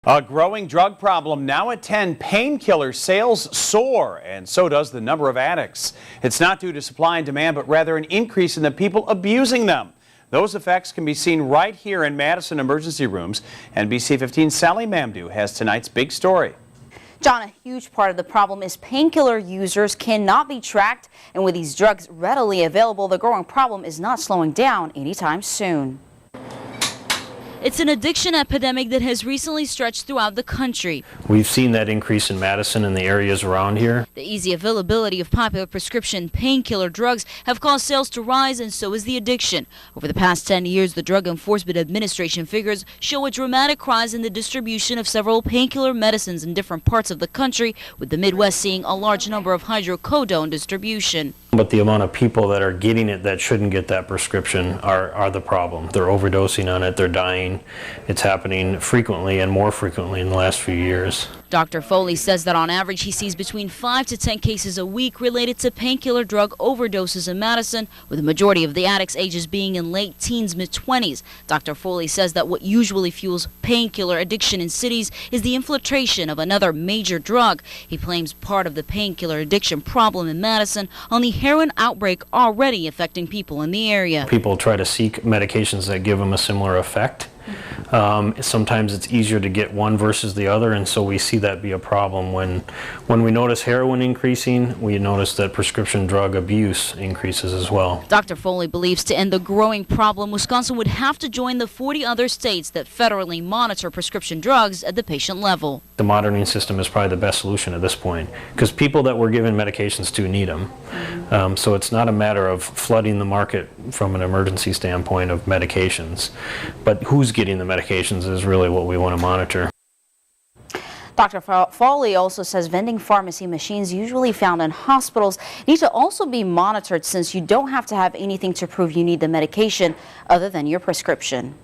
A growing drug problem now at 10. Painkiller sales soar, and so does the number of addicts. It's not due to supply and demand, but rather an increase in the people abusing them. Those effects can be seen right here in Madison emergency rooms. NBC 15's Sally Mamdou has tonight's big story. John, a huge part of the problem is painkiller users cannot be tracked, and with these drugs readily available, the growing problem is not slowing down anytime soon. It's an addiction epidemic that has recently stretched throughout the country. We've seen that increase in Madison and the areas around here. The easy availability of popular prescription painkiller drugs have caused sales to rise, and so is the addiction. Over the past 10 years, the Drug Enforcement Administration figures show a dramatic rise in the distribution of several painkiller medicines in different parts of the country, with the Midwest seeing a large number of hydrocodone distribution. But the amount of people that are getting it that shouldn't get that prescription are the problem. They're overdosing on it, they're dying. It's happening frequently and more frequently in the last few years. Dr. Foley says that on average he sees between 5 to 10 cases a week related to painkiller drug overdoses in Madison, with the majority of the addicts' ages being in late teens, mid-20s. Dr. Foley says that what usually fuels painkiller addiction in cities is the infiltration of another major drug. He blames part of the painkiller addiction problem in Madison on the heroin outbreak already affecting people in the area. People try to seek medications that give them a similar effect. Sometimes it's easier to get one versus the other, and so we see that be a problem. When we notice heroin increasing, we notice that prescription drug abuse increases as well. Dr. Foley believes to end the growing problem, Wisconsin would have to join the 40 other states that federally monitor prescription drugs at the patient level. The monitoring system is probably the best solution at this point, because people that we're giving medications to need them. So it's not a matter of flooding the market from an emergency standpoint of medications, but who's getting the medications is really what we want to monitor. Dr. Foley also says vending pharmacy machines usually found in hospitals need to also be monitored, since you don't have to have anything to prove you need the medication other than your prescription.